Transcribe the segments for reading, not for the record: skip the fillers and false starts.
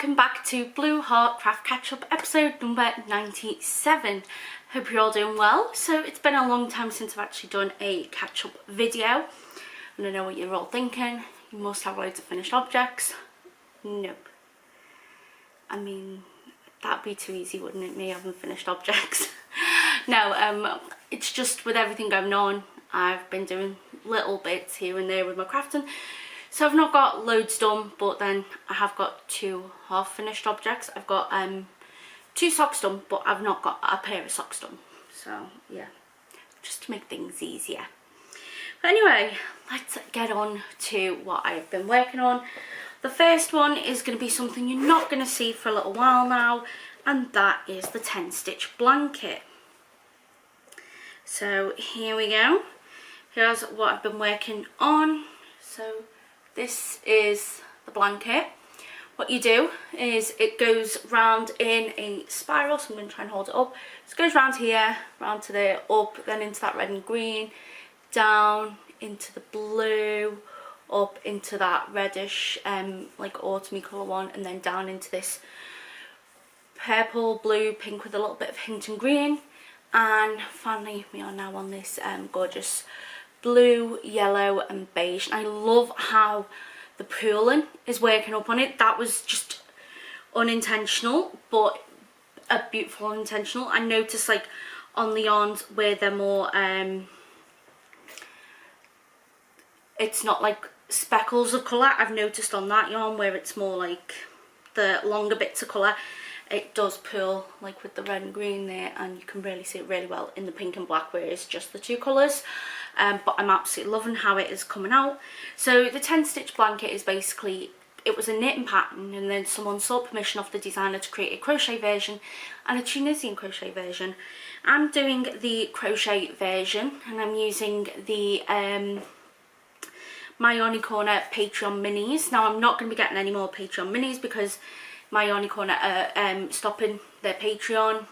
welcome back to Blue Heart Craft Catch-Up episode number 97. Hope you're all doing well. So it's been a long time since I've actually done a catch-up video, and I know what you're all thinking. You must have loads of finished objects. Nope. I mean, that'd be too easy, wouldn't it, me having finished objects? No, it's just with everything going on, I've been doing little bits here and there with my crafting. So I've not got loads done, but then I have got 2 half finished objects. I've got 2 socks done, but I've not got a pair of socks done. So yeah, just to make things easier. But anyway, let's get on to what I've been working on. The first one is going to be something you're not going to see for a little while now, and that is the 10-stitch blanket. So here we go. Here's what I've been working on. So this is the blanket. What you do is it goes round in a spiral, so I'm going to try and hold it up. So it goes round here, round to there, up, then into that red and green, down into the blue, up into that reddish, like autumny colour one, and then down into this purple, blue, pink with a little bit of hint and green. And finally we are now on this gorgeous blue, yellow and beige. And I love how the pooling is working up on it. That was just unintentional, but a beautiful intentional. I noticed like on the yarns where they're more it's not like speckles of colour. I've noticed on that yarn where it's more like the longer bits of colour, it does pool like with the red and green there, and you can really see it really well in the pink and black where it's just the 2 colours. But I'm absolutely loving how it is coming out. So the 10-stitch blanket is basically, it was a knitting pattern, and then someone sought permission off the designer to create a crochet version and a Tunisian crochet version. I'm doing the crochet version, and I'm using the My Yarny Corner Patreon minis. Now I'm not going to be getting any more Patreon minis because My Yarny Corner are stopping their Patreon,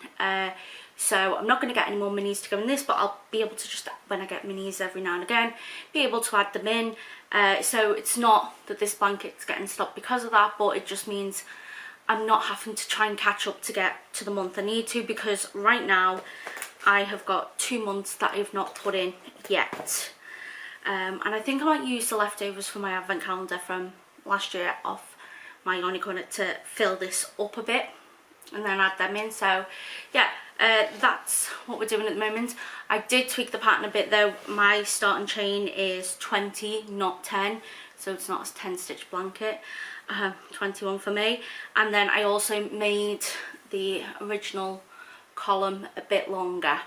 so I'm not going to get any more minis to go in this, but I'll be able to just, when I get minis every now and again, be able to add them in. So it's not that this blanket's getting stopped because of that, but it just means I'm not having to try and catch up to get to the month I need to, because right now I have got 2 months that I've not put in yet. And I think I might use the leftovers from my advent calendar from last year off My Yarny Corner to fill this up a bit and then add them in. So yeah, that's what we're doing at the moment. I did tweak the pattern a bit though. My starting chain is 20, not 10, so it's not a 10-stitch blanket. 21 for me. And then I also made the original column a bit longer,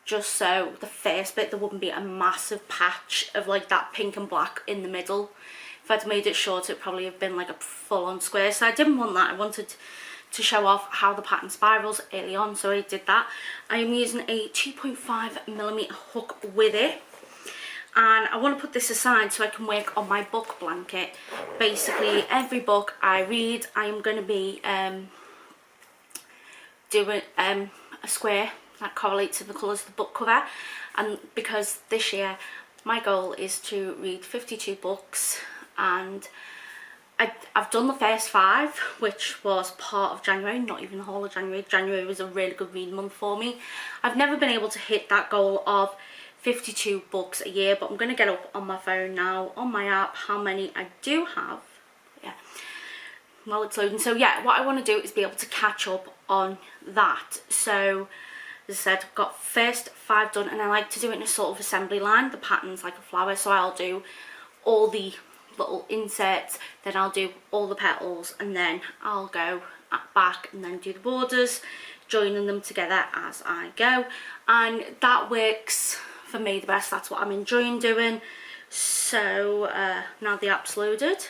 just so the first bit there wouldn't be a massive patch of like that pink and black in the middle. If I'd made it short, it'd probably have been like a full-on square, so I didn't want that. I wanted to show off how the pattern spirals early on, so I did that. I am using a 2.5mm hook with it, and I want to put this aside so I can work on my book blanket. Basically every book I read, I am going to be doing a square that correlates to the colours of the book cover. And because this year my goal is to read 52 books, and I've done the first 5, which was part of January, not even the whole of January. January was a really good reading month for me. I've never been able to hit that goal of 52 books a year, but I'm going to get up on my phone now, on my app, how many I do have. Yeah, while it's loading. So yeah, what I want to do is be able to catch up on that. So as I said, I've got first 5 done, and I like to do it in a sort of assembly line. The pattern's like a flower, so I'll do all the little inserts, then I'll do all the petals, and then I'll go back and then do the borders, joining them together as I go. And that works for me the best. That's what I'm enjoying doing. So now the app's loaded.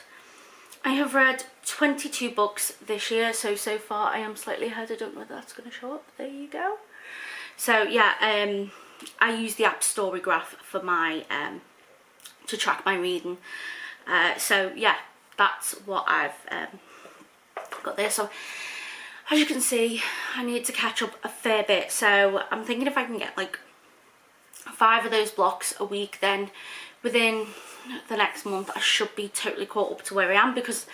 I have read 22 books this year, so far I am slightly ahead. I don't know whether that's going to show up. There you go. So yeah, I use the app Storygraph for my to track my reading. So yeah, that's what I've got there. So as you can see, I need to catch up a fair bit. So I'm thinking if I can get like 5 of those blocks a week, then within the next month I should be totally caught up to where I am, because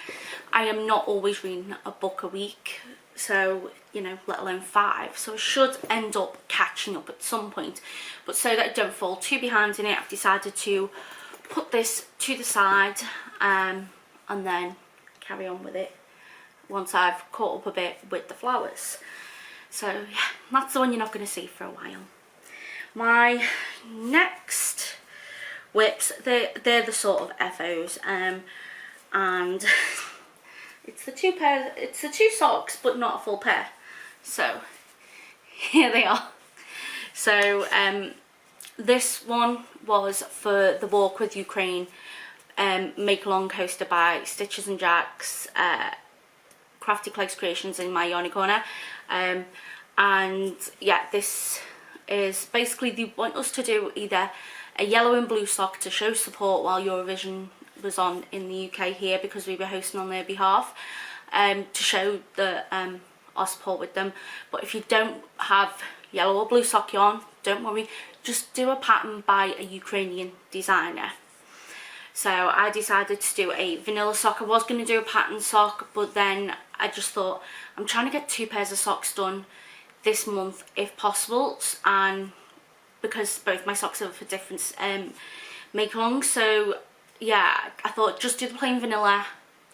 I am not always reading a book a week, so you know, let alone 5, so I should end up catching up at some point. But so that I don't fall too behind in it, I've decided to put this to the side and then carry on with it once I've caught up a bit with the flowers. So yeah, that's the one you're not going to see for a while. My next whips, they're the sort of FOs, and it's the two socks, but not a full pair. So here they are. So this one was for the walk with Ukraine, make along coaster by Stitches and Jacks, Crafty Clegs Creations in my yarny corner, and yeah, this is basically, they want us to do either a yellow and blue sock to show support while Eurovision was on in the UK here, because we were hosting on their behalf, to show the our support with them. But if you don't have yellow or blue sock yarn, don't worry, just do a pattern by a Ukrainian designer. So I decided to do a vanilla sock. I was going to do a pattern sock, but then I just thought, I'm trying to get 2 pairs of socks done this month if possible, and because both my socks are for different make-alongs, so yeah, I thought just do the plain vanilla,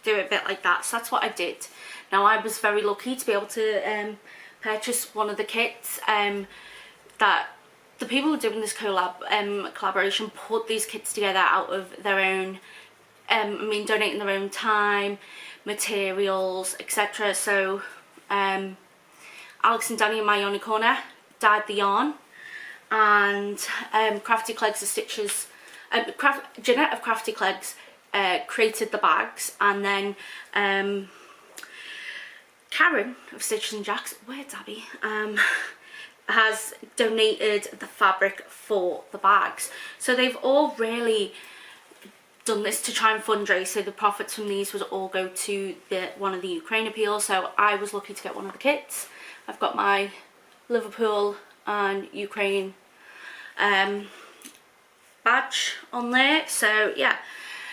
do it a bit like that. So that's what I did. Now I was very lucky to be able to purchase one of the kits that the people who are doing this collaboration put these kits together out of their own, donating their own time, materials, etc. So Alex and Danny in my yarny corner dyed the yarn, and Crafty Clegs of Stitches, Jeanette of Crafty Clegs created the bags, and then Karen of Stitches and Jacks, where's Abby, has donated the fabric for the bags. So they've all really done this to try and fundraise, so the profits from these would all go to one of the Ukraine appeals. So I was lucky to get one of the kits. I've got my Liverpool and Ukraine badge on there. So yeah,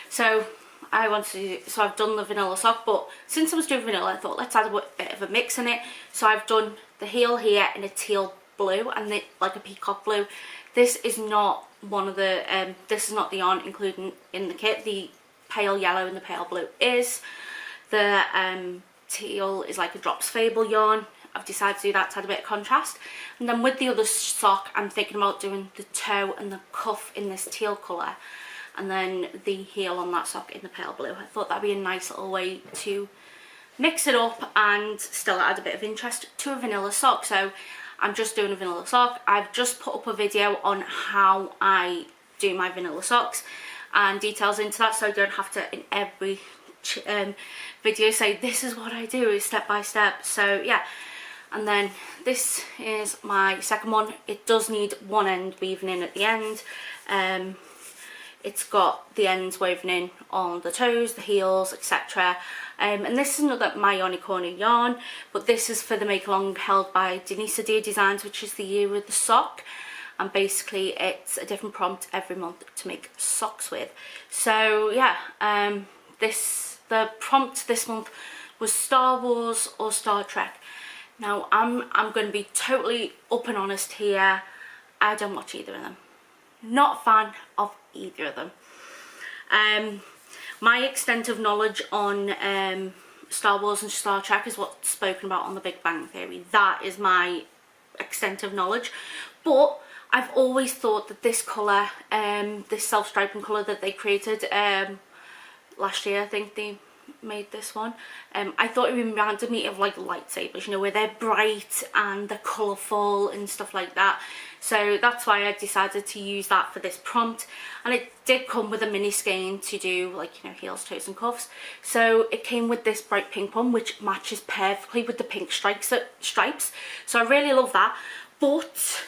so I've done the vanilla sock, but since I was doing vanilla, I thought let's add a bit of a mix in it. So I've done the heel here in a teal blue and like a peacock blue. This is not one of the this is not the yarn included in the kit. The pale yellow and the pale blue is. The teal is like a Drops Fable yarn. I've decided to do that to add a bit of contrast. And then with the other sock, I'm thinking about doing the toe and the cuff in this teal colour, and then the heel on that sock in the pale blue. I thought that'd be a nice little way to mix it up and still add a bit of interest to a vanilla sock. So I'm just doing a vanilla sock. I've just put up a video on how I do my vanilla socks and details into that, so I don't have to in every video say this is what I do step by step. So yeah, and then this is my second one. It does need one end weaving in at the end. It's got the ends woven in on the toes, the heels, etc. And this is another My Yarny Corner yarn, but this is for the make along held by Denise Adair Designs, which is the year with the sock. And basically it's a different prompt every month to make socks with. So yeah, the prompt this month was Star Wars or Star Trek. Now I'm going to be totally up and honest here. I don't watch either of them. Not a fan of either of them. My extent of knowledge on Star Wars and Star Trek is what's spoken about on The Big Bang Theory. That is my extent of knowledge. But I've always thought that this colour, this self-striping colour that they created last year, I think they made this one, I thought it reminded me of like lightsabers, you know, where they're bright and they're colourful and stuff like that. So that's why I decided to use that for this prompt, and it did come with a mini skein to do like, you know, heels, toes and cuffs. So it came with this bright pink one which matches perfectly with the pink stripes, so I really love that. But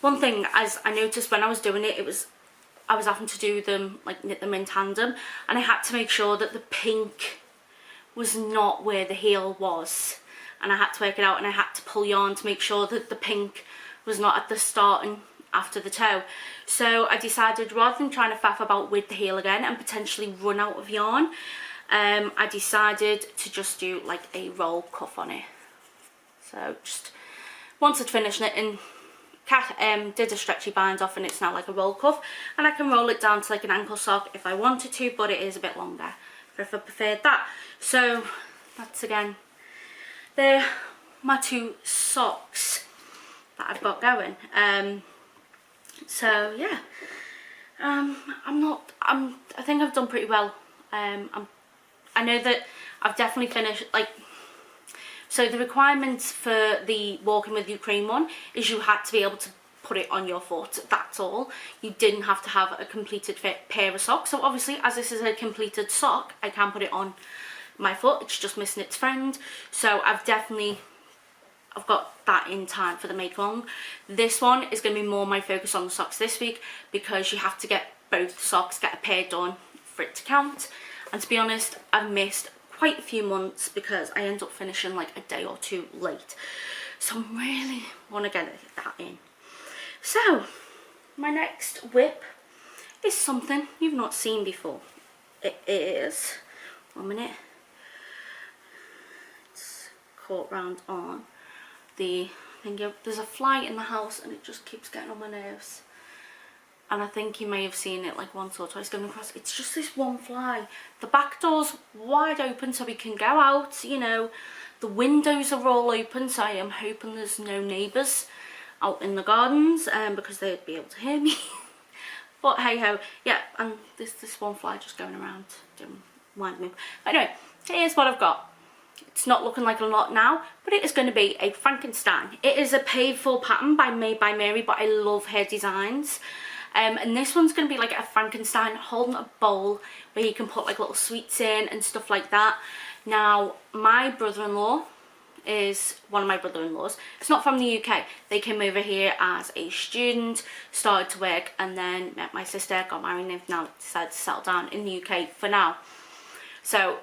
one thing, as I noticed when I was doing it, I was having to do them, like knit them in tandem, and I had to make sure that the pink was not where the heel was, and I had to work it out, and I had to pull yarn to make sure that the pink was not at the starting after the toe. So I decided, rather than trying to faff about with the heel again and potentially run out of yarn, I decided to just do like a roll cuff on it. So just once I'd finished it, and did a stretchy bind off, and it's now like a roll cuff, and I can roll it down to like an ankle sock if I wanted to, but it is a bit longer if I preferred that. So that's, again, they're my 2 socks that I've got going. So yeah, I think I've done pretty well. I know that I've definitely finished, like, so the requirements for the Walking with Ukraine one is you had to be able to put it on your foot, that's all. You didn't have to have a completed pair of socks. So obviously, as this is a completed sock, I can put it on my foot. It's just missing its friend. So I've got that in time for the make along. This one is going to be more my focus on the socks this week, because you have to get both socks, get a pair done for it to count. And to be honest, I've missed quite a few months because I end up finishing like a day or 2 late. So I really want to get that in. So my next whip is something you've not seen before. It is, 1 minute, it's caught round on the thing. There's a fly in the house and it just keeps getting on my nerves. And I think you may have seen it like once or twice going across. It's just this one fly. The back door's wide open so we can go out, you know. The windows are all open, so I am hoping there's no neighbours out in the gardens, because they'd be able to hear me. But hey ho, yeah, and this one fly just going around, don't mind me. Anyway, here's what I've got. It's not looking like a lot now, but it is going to be a Frankenstein. It is a paid for pattern made by Mary, but I love her designs. And this one's going to be like a Frankenstein holding a bowl where you can put like little sweets in and stuff like that. Now, my brother-in-law is one of my brother-in-laws. It's not from the UK. They came over here as a student, started to work, and then met my sister, got married, and they've now decided to settle down in the UK for now. So,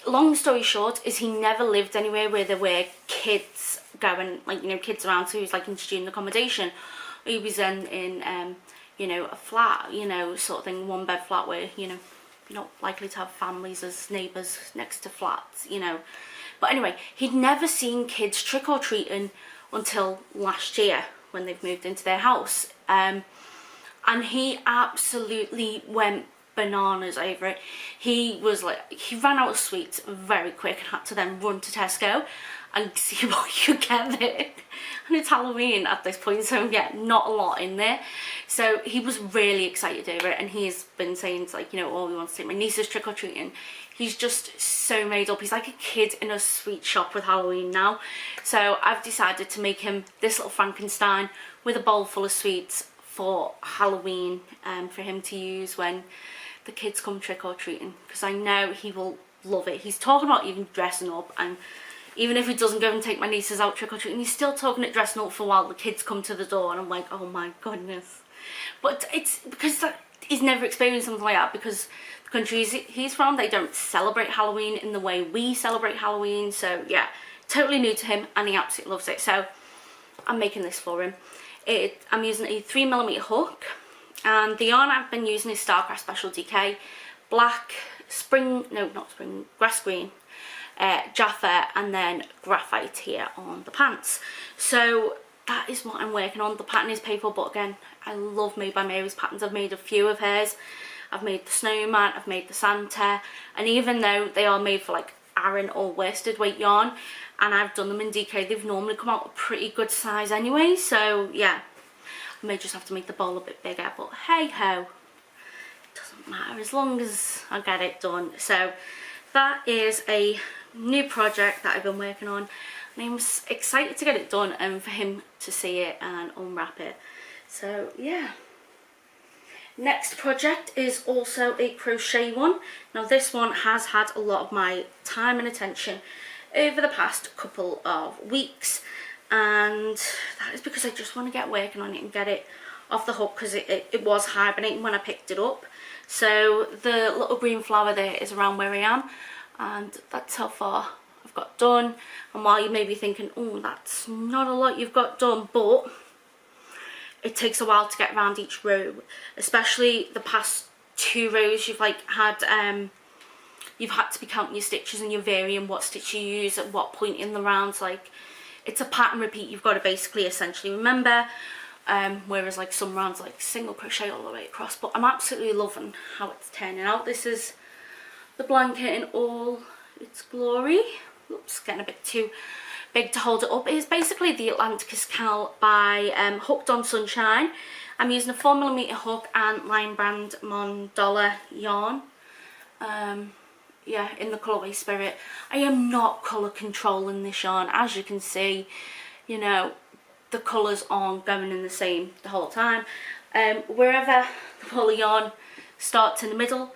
long story short, is he never lived anywhere where there were kids going, like, you know, kids around, so he was like in student accommodation. He was in you know, a flat, you know, sort of thing, 1-bed flat where, you know, you're not likely to have families as neighbours next to flats, you know. But anyway, he'd never seen kids trick-or-treating until last year when they've moved into their house. And he absolutely went bananas over it. He was like, he ran out of sweets very quick and had to then run to Tesco and see what you get there. And it's Halloween at this point, so yeah, not a lot in there. So he was really excited over it, and he's been saying, like, you know, oh, he wants to take my nieces trick-or-treating. He's just so made up. He's like a kid in a sweet shop with Halloween now. So I've decided to make him this little Frankenstein with a bowl full of sweets for Halloween, for him to use when the kids come trick-or-treating, because I know he will love it. He's talking about even dressing up, and even if he doesn't go and take my nieces out trick-or-treating, he's still talking at dressing up for while the kids come to the door, and I'm like, oh my goodness. But it's because he's never experienced something like that, because the country he's from, they don't celebrate Halloween in the way we celebrate Halloween. So yeah, totally new to him, and he absolutely loves it. So I'm making this for him. I'm using a 3mm hook, and the yarn I've been using is Starcraft Special DK, black, grass green, Jaffa, and then graphite here on the pants. So that is what I'm working on. The pattern is paper, but again, I love Made by Mary's patterns. I've made a few of hers. I've made the snowman, I've made the Santa, and even though they are made for like Aran or worsted weight yarn, and I've done them in DK, they've normally come out a pretty good size anyway. So yeah, I may just have to make the bowl a bit bigger, but hey ho, it doesn't matter as long as I get it done. So that is a new project that I've been working on, and I'm excited to get it done and for him to see it and unwrap it. So yeah. Next project is also a crochet one. Now this one has had a lot of my time and attention over the past couple of weeks, and that is because I just want to get working on it and get it off the hook, because it was hibernating when I picked it up. So the little green flower there is around where I am, and that's how far I've got done. And while you may be thinking, oh, that's not a lot you've got done, but it takes a while to get around each row, especially the past 2 rows you've like had you've had to be counting your stitches and you're varying what stitch you use at what point in the rounds. Like, it's a pattern repeat you've got to basically essentially remember, whereas like some rounds like single crochet all the way across. But I'm absolutely loving how it's turning out. This is the blanket in all its glory. Oops, getting a bit too big to hold it up. It is basically the Atlanticus Cal by Hooked on Sunshine. I'm using a 4mm hook and Lion Brand Mondola yarn. Yeah, in the colourway Spirit. I am not colour controlling this yarn. As you can see, you know, the colours aren't going in the same the whole time. Wherever the pull yarn starts in the middle,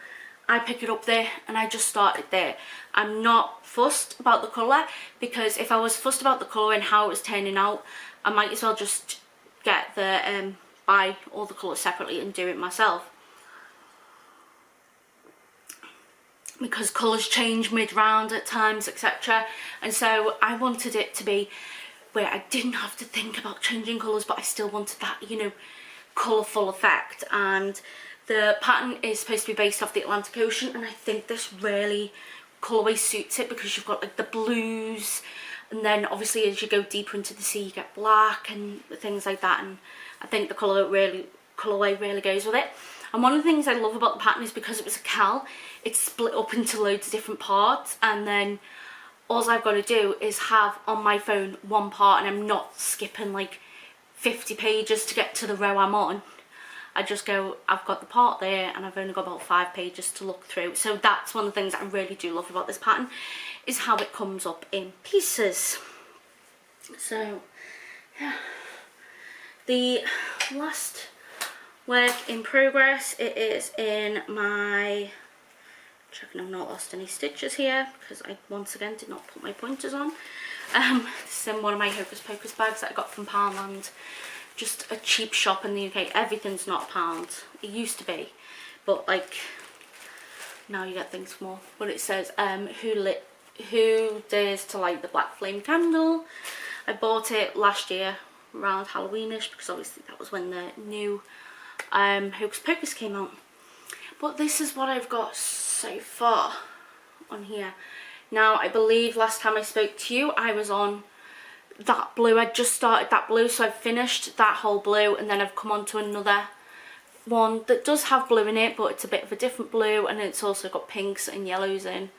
I pick it up there and I just start it there. I'm not fussed about the colour, because if I was fussed about the colour and how it was turning out, I might as well just get the buy all the colours separately and do it myself, because colours change mid-round at times, etc. And so I wanted it to be where I didn't have to think about changing colours, but I still wanted that, you know, colourful effect. And the pattern is supposed to be based off the Atlantic Ocean, and I think this really colourway suits it, because you've got like the blues, and then obviously as you go deeper into the sea you get black and things like that, and I think the colourway really goes with it. And one of the things I love about the pattern is because it was a cal, it's split up into loads of different parts, and then all I've got to do is have on my phone one part, and I'm not skipping like 50 pages to get to the row I'm on. I just go, I've got the part there and I've only got about 5 pages to look through. So that's one of the things that I really do love about this pattern, is how it comes up in pieces. So yeah, the last work in progress, it is in my, checking I've not lost any stitches here, because I once again did not put my pointers on. This is in one of my Hocus Pocus bags that I got from Poundland. Just a cheap shop in the UK. Everything's not a pound. It used to be, but like now you get things for more. But it says who dares to light the black flame candle. I bought it last year around Halloweenish, because obviously that was when the new Hocus Pocus came out. But this is what I've got so far on here. Now, I believe last time I spoke to you I was on that blue. I just started that blue, so I've finished that whole blue, and then I've come on to another one that does have blue in it, but it's a bit of a different blue, and it's also got pinks and yellows in.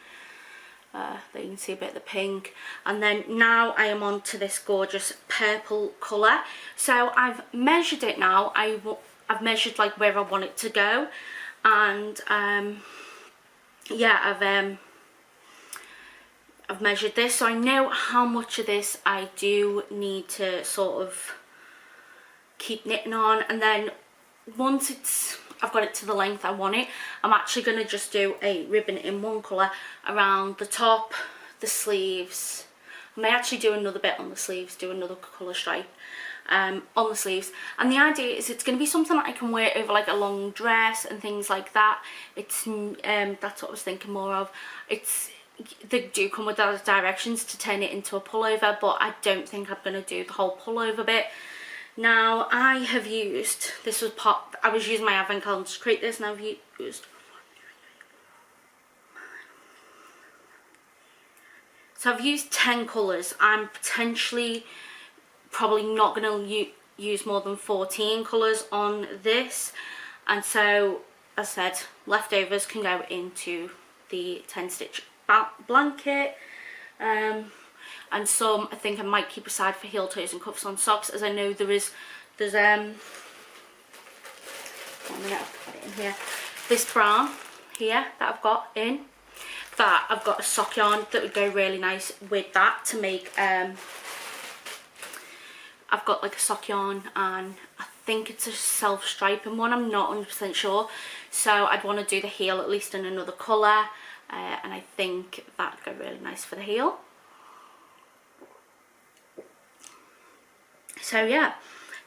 There you can see a bit of the pink. And then now I am on to this gorgeous purple colour. So I've measured it now. I've measured like where I want it to go, and yeah, I've measured this, so I know how much of this I do need to sort of keep knitting on. And then once I've got it to the length I want it, I'm actually going to just do a ribbon in one colour around the top, the sleeves. I may actually do another bit on the sleeves, do another colour stripe on the sleeves. And the idea is it's going to be something that I can wear over like a long dress and things like that. It's that's what I was thinking more of. They do come with those directions to turn it into a pullover, but I don't think I'm going to do the whole pullover bit. Now, I have used, I was using my advent calendar to create this, and I've used, so I've used 10 colours. I'm potentially probably not going to use more than 14 colours on this, and so, as I said, leftovers can go into the 10 stitch blanket, and some I think I might keep aside for heel toes and cuffs on socks, as I know there's one minute, I'll put it in here, this brown here that I've got in, that I've got a sock yarn that would go really nice with that to make I've got like a sock yarn, and I think it's a self-striping one, I'm not 100% sure, so I'd want to do the heel at least in another colour. And I think that'd go really nice for the heel. So yeah,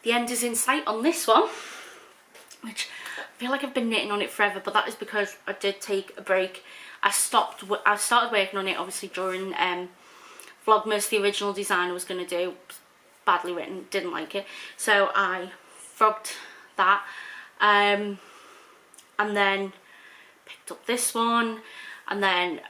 the end is in sight on this one, which I feel like I've been knitting on it forever, but that is because I did take a break. I started working on it obviously during Vlogmas. The original design I was going to do, badly written, didn't like it, so I frogged that, and then picked up this one, and then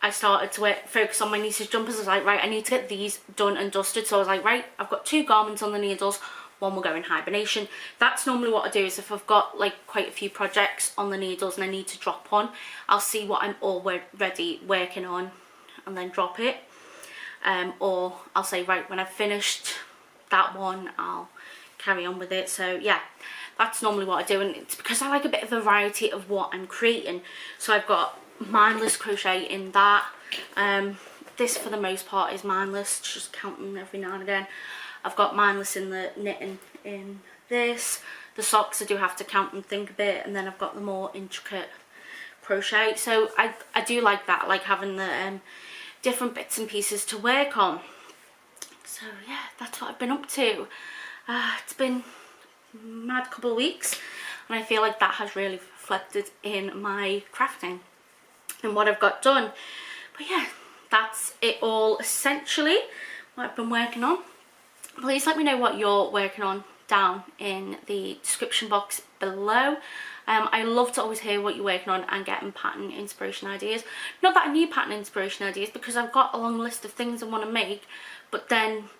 I started to focus on my niece's jumpers. I was like, right, I need to get these done and dusted. So I was like, right, I've got 2 garments on the needles, one will go in hibernation. That's normally what I do, is if I've got like quite a few projects on the needles and I need to drop one, I'll see what I'm already working on and then drop it. Or I'll say, right, when I've finished that one, I'll carry on with it. So yeah, that's normally what I do, and it's because I like a bit of variety of what I'm creating. So I've got mindless crochet in that. This for the most part is mindless, just counting every now and again. I've got mindless in the knitting in this. The socks I do have to count and think a bit, and then I've got the more intricate crochet. So I do like that, I like having the different bits and pieces to work on. So yeah, that's what I've been up to. It's been a mad couple of weeks, and I feel like that has really reflected in my crafting and what I've got done. But yeah, that's it all essentially, what I've been working on. Please let me know what you're working on down in the description box below. I love to always hear what you're working on and getting pattern inspiration ideas. Not that I need pattern inspiration ideas, because I've got a long list of things I want to make, but then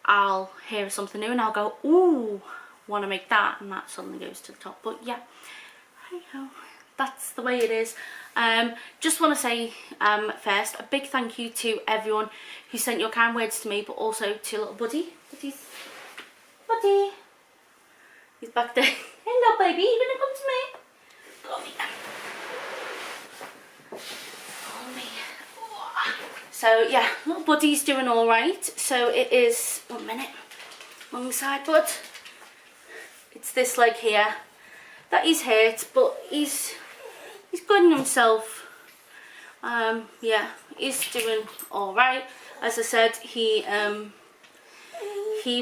I'll hear something new and I'll go, ooh, want to make that, and that suddenly goes to the top. But yeah, hey ho, that's the way it is. Just want to say first a big thank you to everyone who sent your kind words to me, but also to little Buddy. Buddy, he's back there. Hello baby, you gonna come to me? Go me. Go me. So yeah, little Buddy's doing all right. So it is, 1 minute, wrong side, bud. It's this leg here that he's hurt, but he's good in himself. Yeah, he's doing all right. As I said, he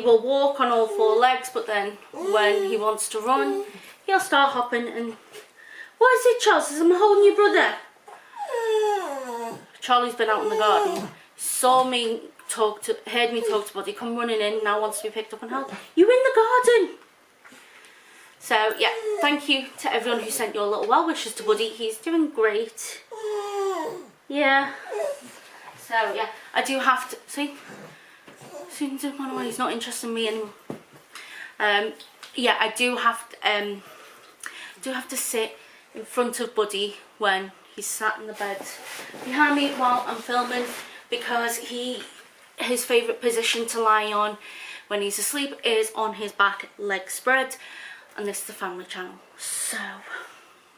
will walk on all 4 legs, but then when he wants to run, he'll start hopping. And what is it, Charles? I'm holding your brother. Charlie's been out in the garden, saw me heard me talk to Buddy, come running in, now wants to be picked up and held. You in the garden? So yeah, thank you to everyone who sent your little well wishes to Buddy. He's doing great. Yeah. So yeah, I do have to see. Soon to run away. He's not interested in me anymore. Yeah, I do have to sit in front of Buddy when he's sat in the bed behind me while I'm filming, because his favourite position to lie on when he's asleep is on his back, leg spread, and this is the family channel, so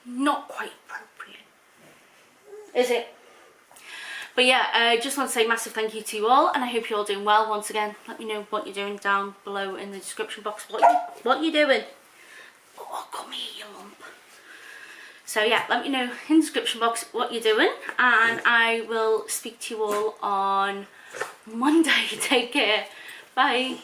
not quite appropriate, is it? But yeah, I just want to say a massive thank you to you all, and I hope you're all doing well. Once again, let me know what you're doing down below in the description box. What you doing? Oh, come here, you lump. So yeah, let me know in the description box what you're doing, and I will speak to you all on Monday. Take care. Bye.